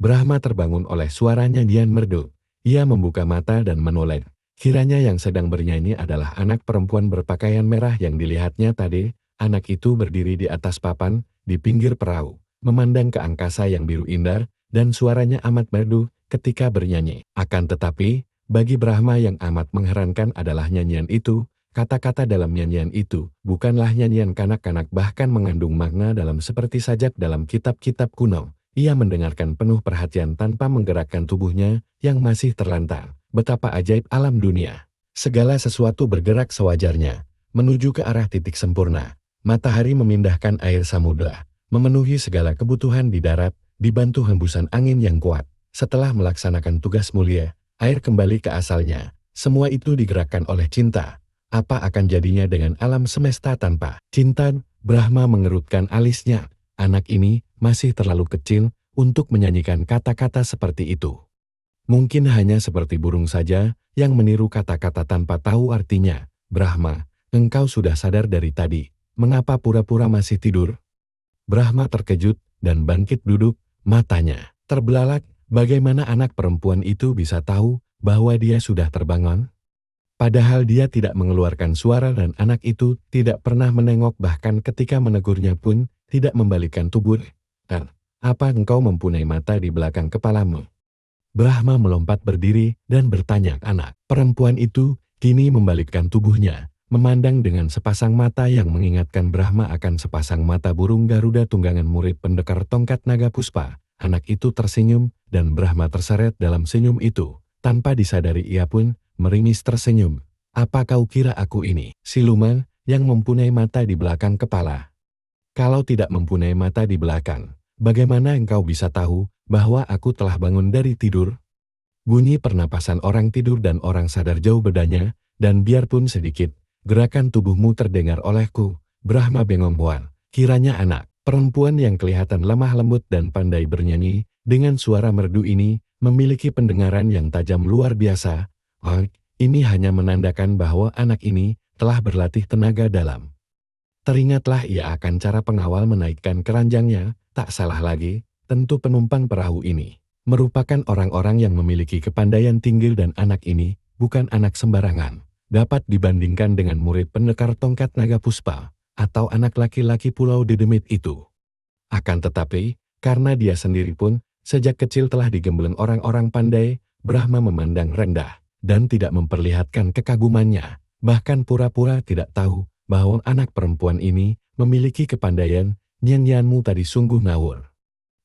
Brahma terbangun oleh suara nyanyian merdu. Ia membuka mata dan menoleh. Kiranya yang sedang bernyanyi adalah anak perempuan berpakaian merah yang dilihatnya tadi. Anak itu berdiri di atas papan, di pinggir perahu, memandang ke angkasa yang biru indah, dan suaranya amat merdu ketika bernyanyi. Akan tetapi, bagi Brahma yang amat mengherankan adalah nyanyian itu. Kata-kata dalam nyanyian itu bukanlah nyanyian kanak-kanak, bahkan mengandung makna dalam seperti sajak dalam kitab-kitab kuno. Ia mendengarkan penuh perhatian tanpa menggerakkan tubuhnya yang masih terlantar. Betapa ajaib alam dunia. Segala sesuatu bergerak sewajarnya, menuju ke arah titik sempurna. Matahari memindahkan air samudera, memenuhi segala kebutuhan di darat, dibantu hembusan angin yang kuat. Setelah melaksanakan tugas mulia, air kembali ke asalnya. Semua itu digerakkan oleh cinta. Apa akan jadinya dengan alam semesta tanpa cinta? Brahma mengerutkan alisnya. Anak ini masih terlalu kecil untuk menyanyikan kata-kata seperti itu. Mungkin hanya seperti burung saja yang meniru kata-kata tanpa tahu artinya. Brahma, engkau sudah sadar dari tadi. Mengapa pura-pura masih tidur? Brahma terkejut dan bangkit duduk, matanya terbelalak. Bagaimana anak perempuan itu bisa tahu bahwa dia sudah terbangun? Padahal dia tidak mengeluarkan suara dan anak itu tidak pernah menengok, bahkan ketika menegurnya pun tidak membalikkan tubuh. Apa engkau mempunyai mata di belakang kepalamu? Brahma melompat berdiri dan bertanya. Anak perempuan itu kini membalikkan tubuhnya, memandang dengan sepasang mata yang mengingatkan Brahma akan sepasang mata burung Garuda tunggangan murid pendekar tongkat naga puspa. Anak itu tersenyum dan Brahma terseret dalam senyum itu. Tanpa disadari ia pun meringis tersenyum. Apa kau kira aku ini siluman yang mempunyai mata di belakang kepala? Kalau tidak mempunyai mata di belakang, bagaimana engkau bisa tahu bahwa aku telah bangun dari tidur? Bunyi pernapasan orang tidur dan orang sadar jauh bedanya, dan biarpun sedikit, gerakan tubuhmu terdengar olehku. Brahma bengong boal. Kiranya anak perempuan yang kelihatan lemah lembut dan pandai bernyanyi, dengan suara merdu ini, memiliki pendengaran yang tajam luar biasa. Ini hanya menandakan bahwa anak ini telah berlatih tenaga dalam. Teringatlah ia akan cara pengawal menaikkan keranjangnya. Tak salah lagi, tentu penumpang perahu ini merupakan orang-orang yang memiliki kepandaian tinggi, dan anak ini bukan anak sembarangan. Dapat dibandingkan dengan murid pendekar tongkat naga puspa atau anak laki-laki pulau Dedemit itu. Akan tetapi, karena dia sendiri pun sejak kecil telah digembleng orang-orang pandai, Brahma memandang rendah dan tidak memperlihatkan kekagumannya, bahkan pura-pura tidak tahu bahwa anak perempuan ini memiliki kepandaian. Nyanyianmu tadi sungguh ngawur.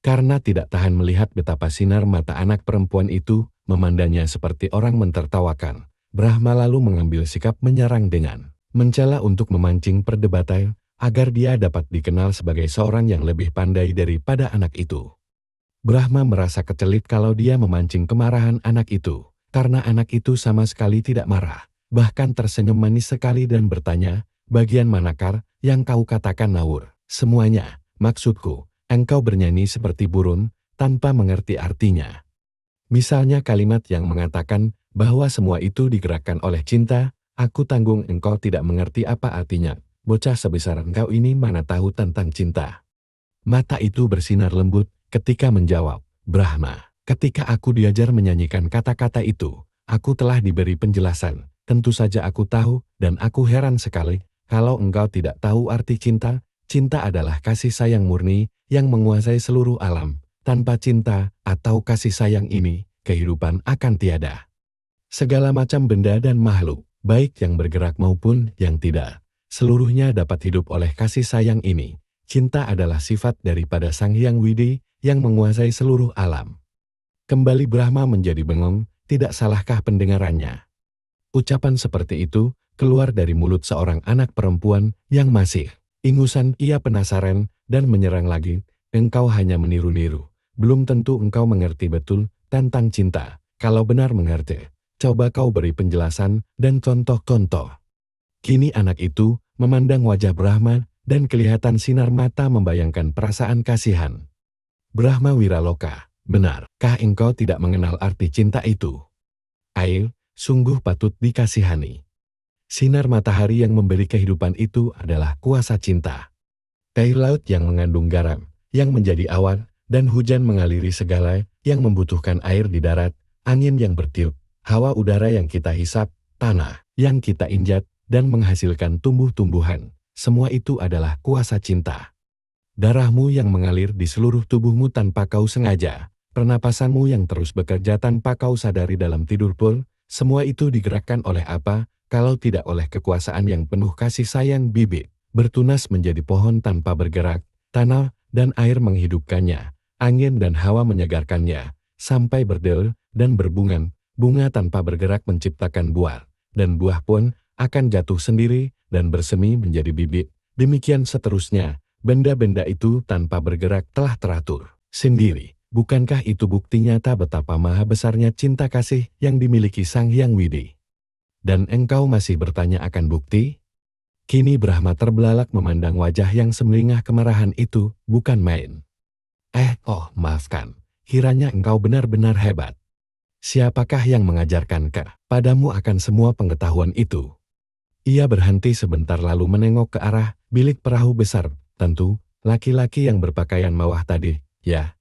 Karena tidak tahan melihat betapa sinar mata anak perempuan itu memandangnya seperti orang mentertawakan, Brahma lalu mengambil sikap menyerang dengan mencela untuk memancing perdebatan agar dia dapat dikenal sebagai seorang yang lebih pandai daripada anak itu. Brahma merasa kecelit kalau dia memancing kemarahan anak itu, karena anak itu sama sekali tidak marah, bahkan tersenyum manis sekali dan bertanya, bagian manakah yang kau katakan ngawur? Semuanya, maksudku, engkau bernyanyi seperti burung, tanpa mengerti artinya. Misalnya kalimat yang mengatakan bahwa semua itu digerakkan oleh cinta, aku tanggung engkau tidak mengerti apa artinya. Bocah sebesar engkau ini mana tahu tentang cinta. Mata itu bersinar lembut ketika menjawab, Brahma, ketika aku diajar menyanyikan kata-kata itu, aku telah diberi penjelasan. Tentu saja aku tahu, dan aku heran sekali kalau engkau tidak tahu arti cinta. Cinta adalah kasih sayang murni yang menguasai seluruh alam. Tanpa cinta atau kasih sayang ini, kehidupan akan tiada. Segala macam benda dan makhluk, baik yang bergerak maupun yang tidak, seluruhnya dapat hidup oleh kasih sayang ini. Cinta adalah sifat daripada Sang Hyang Widi yang menguasai seluruh alam. Kembali Brahma menjadi bengong, tidak salahkah pendengarannya? Ucapan seperti itu keluar dari mulut seorang anak perempuan yang masih ingusan. Ia penasaran dan menyerang lagi, engkau hanya meniru-niru. Belum tentu engkau mengerti betul tentang cinta. Kalau benar mengerti, coba kau beri penjelasan dan contoh-contoh. Kini anak itu memandang wajah Brahma dan kelihatan sinar mata membayangkan perasaan kasihan. Brahma Wiraloka, benarkah engkau tidak mengenal arti cinta itu? Air, sungguh patut dikasihani. Sinar matahari yang memberi kehidupan itu adalah kuasa cinta. Air laut yang mengandung garam, yang menjadi awan, dan hujan mengaliri segala yang membutuhkan air di darat, angin yang bertiup, hawa udara yang kita hisap, tanah yang kita injak, dan menghasilkan tumbuh-tumbuhan. Semua itu adalah kuasa cinta. Darahmu yang mengalir di seluruh tubuhmu tanpa kau sengaja, pernapasanmu yang terus bekerja tanpa kau sadari dalam tidur pun, semua itu digerakkan oleh apa, kalau tidak oleh kekuasaan yang penuh kasih sayang bibit, bertunas menjadi pohon tanpa bergerak, tanah dan air menghidupkannya, angin dan hawa menyegarkannya, sampai berdel dan berbunga, bunga tanpa bergerak menciptakan buah, dan buah pun akan jatuh sendiri dan bersemi menjadi bibit. Demikian seterusnya, benda-benda itu tanpa bergerak telah teratur sendiri. Bukankah itu bukti nyata betapa maha besarnya cinta kasih yang dimiliki Sang Hyang Widi? Dan engkau masih bertanya akan bukti? Kini Brahma terbelalak memandang wajah yang semelingah kemarahan itu, bukan main. Maafkan, kiranya engkau benar-benar hebat. Siapakah yang mengajarkan padamu akan semua pengetahuan itu? Ia berhenti sebentar lalu menengok ke arah bilik perahu besar. Tentu, laki-laki yang berpakaian mewah tadi, ya.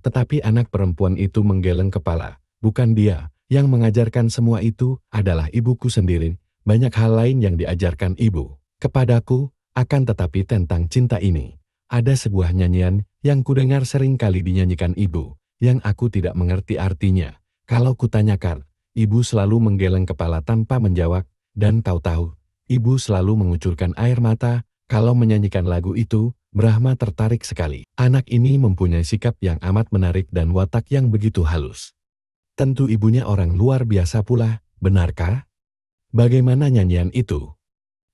Tetapi anak perempuan itu menggeleng kepala. Bukan dia, yang mengajarkan semua itu adalah ibuku sendiri. Banyak hal lain yang diajarkan ibu kepadaku, akan tetapi tentang cinta ini. Ada sebuah nyanyian yang kudengar sering kali dinyanyikan ibu, yang aku tidak mengerti artinya. Kalau kutanyakan, ibu selalu menggeleng kepala tanpa menjawab. Dan kau tahu, ibu selalu mengucurkan air mata, kalau menyanyikan lagu itu, Brahma tertarik sekali. Anak ini mempunyai sikap yang amat menarik dan watak yang begitu halus. Tentu ibunya orang luar biasa pula, benarkah? Bagaimana nyanyian itu?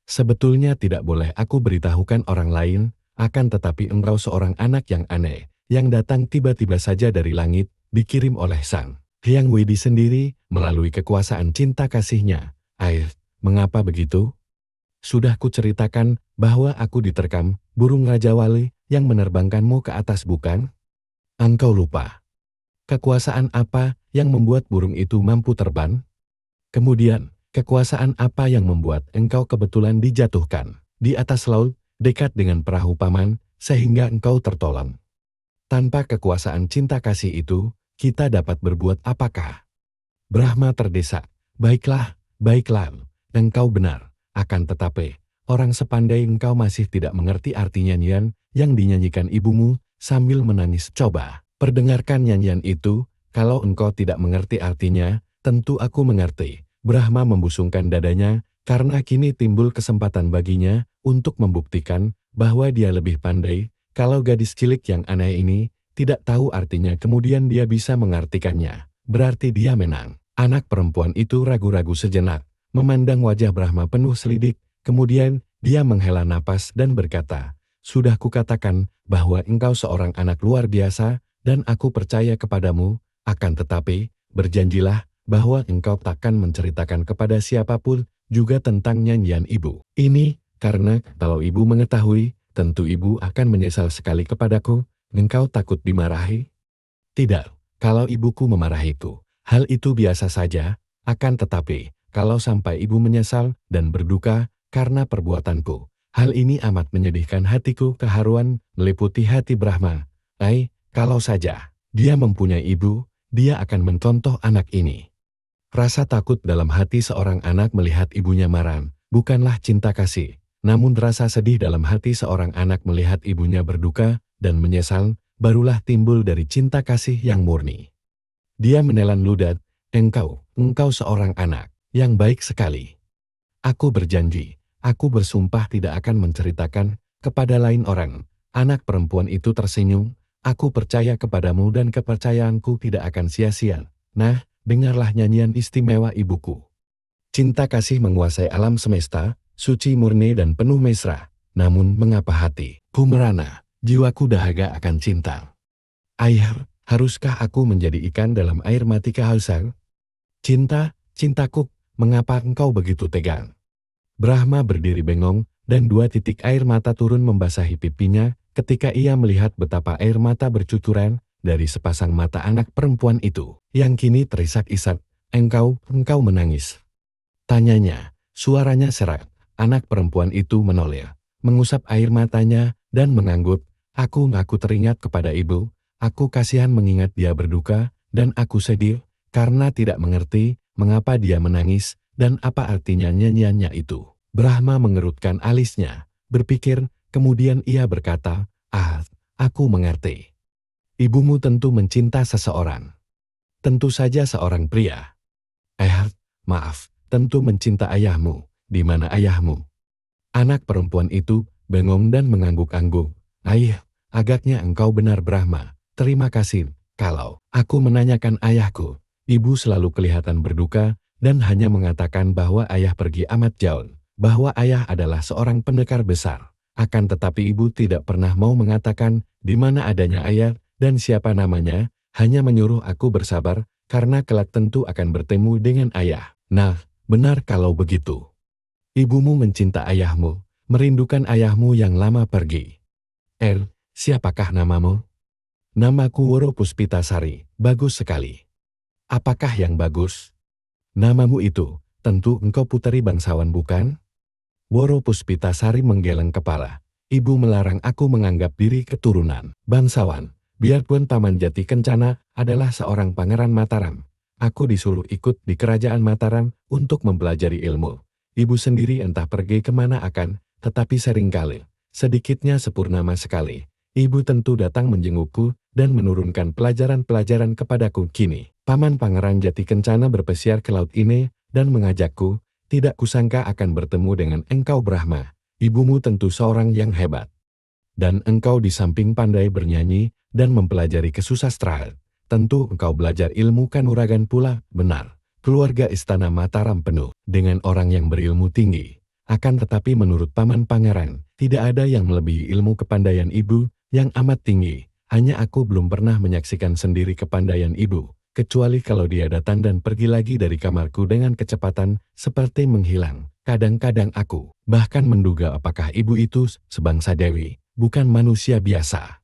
Sebetulnya tidak boleh aku beritahukan orang lain, akan tetapi engkau seorang anak yang aneh, yang datang tiba-tiba saja dari langit, dikirim oleh Sang Hyang Widi sendiri, melalui kekuasaan cinta kasihnya. Mengapa begitu? Sudah kuceritakan bahwa aku diterkam burung Raja Wali yang menerbangkanmu ke atas bukan? Engkau lupa. Kekuasaan apa yang membuat burung itu mampu terbang? Kemudian, kekuasaan apa yang membuat engkau kebetulan dijatuhkan di atas laut, dekat dengan perahu paman, sehingga engkau tertolong? Tanpa kekuasaan cinta kasih itu, kita dapat berbuat apakah? Brahma terdesak. Baiklah, engkau benar. Akan tetapi, orang sepandai engkau masih tidak mengerti arti nyanyian yang dinyanyikan ibumu sambil menangis. Coba, perdengarkan nyanyian itu. Kalau engkau tidak mengerti artinya, tentu aku mengerti. Brahma membusungkan dadanya, karena kini timbul kesempatan baginya untuk membuktikan bahwa dia lebih pandai. Kalau gadis cilik yang aneh ini tidak tahu artinya kemudian dia bisa mengartikannya, berarti dia menang. Anak perempuan itu ragu-ragu sejenak, memandang wajah Brahma penuh selidik, kemudian dia menghela napas dan berkata, "Sudah kukatakan bahwa engkau seorang anak luar biasa, dan aku percaya kepadamu, akan tetapi, berjanjilah bahwa engkau takkan menceritakan kepada siapapun juga tentang nyanyian ibu ini, karena kalau ibu mengetahui, tentu ibu akan menyesal sekali kepadaku. Engkau takut dimarahi?" "Tidak, kalau ibuku memarahiku, hal itu biasa saja, akan tetapi, kalau sampai ibu menyesal dan berduka karena perbuatanku, hal ini amat menyedihkan hatiku." Keharuan meliputi hati Brahma. Kalau saja dia mempunyai ibu, dia akan mencontoh anak ini. Rasa takut dalam hati seorang anak melihat ibunya marah, bukanlah cinta kasih, namun rasa sedih dalam hati seorang anak melihat ibunya berduka dan menyesal, barulah timbul dari cinta kasih yang murni. Dia menelan ludah, engkau seorang anak yang baik sekali. Aku berjanji, aku bersumpah tidak akan menceritakan kepada lain orang. Anak perempuan itu tersenyum, aku percaya kepadamu dan kepercayaanku tidak akan sia-sia. Nah, dengarlah nyanyian istimewa ibuku. Cinta kasih menguasai alam semesta, suci murni dan penuh mesra. Namun mengapa hatiku merana, jiwaku dahaga akan cinta. Haruskah aku menjadi ikan dalam air mati kehausan? Cintaku, mengapa engkau begitu tegang? Brahma berdiri bengong, dan 2 titik air mata turun membasahi pipinya ketika ia melihat betapa air mata bercucuran dari sepasang mata anak perempuan itu, yang kini terisak-isak. Engkau menangis?" Tanyanya, suaranya serak. Anak perempuan itu menoleh, mengusap air matanya, dan mengangguk. Aku teringat kepada ibu, aku kasihan mengingat dia berduka, dan aku sedih, karena tidak mengerti mengapa dia menangis, dan apa artinya nyanyiannya itu. Brahma mengerutkan alisnya, berpikir, kemudian ia berkata, aku mengerti. Ibumu tentu mencinta seseorang. Tentu saja seorang pria. Maaf, tentu mencinta ayahmu. Di mana ayahmu? Anak perempuan itu bengong dan mengangguk-angguk. Agaknya engkau benar Brahma. Terima kasih. Kalau aku menanyakan ayahku, ibu selalu kelihatan berduka dan hanya mengatakan bahwa ayah pergi amat jauh, bahwa ayah adalah seorang pendekar besar. Akan tetapi ibu tidak pernah mau mengatakan di mana adanya ayah dan siapa namanya, hanya menyuruh aku bersabar karena kelak tentu akan bertemu dengan ayah. Nah, benar kalau begitu. Ibumu mencinta ayahmu, merindukan ayahmu yang lama pergi. Siapakah namamu? Namaku Woro Puspitasari, bagus sekali. Apakah yang bagus? Namamu itu, tentu engkau puteri bangsawan bukan? Woro Puspitasari menggeleng kepala. Ibu melarang aku menganggap diri keturunan bangsawan. Biarpun Paman Jati Kencana adalah seorang pangeran Mataram. Aku disuruh ikut di kerajaan Mataram untuk mempelajari ilmu. Ibu sendiri entah pergi kemana akan, tetapi seringkali, sedikitnya sepurnama sekali, ibu tentu datang menjengukku dan menurunkan pelajaran-pelajaran kepadaku. Kini, Paman Pangeran Jati Kencana berpesiar ke laut ini dan mengajakku. Tidak kusangka akan bertemu dengan engkau Brahma. Ibumu tentu seorang yang hebat. Dan engkau di samping pandai bernyanyi dan mempelajari kesusastraan. Tentu engkau belajar ilmu kanuragan pula, benar. Keluarga istana Mataram penuh dengan orang yang berilmu tinggi. Akan tetapi menurut Paman Pangeran, tidak ada yang melebihi ilmu kepandaian ibu yang amat tinggi. Hanya aku belum pernah menyaksikan sendiri kepandaian ibu, kecuali kalau dia datang dan pergi lagi dari kamarku dengan kecepatan seperti menghilang. Kadang-kadang aku bahkan menduga apakah ibu itu sebangsa dewi, bukan manusia biasa.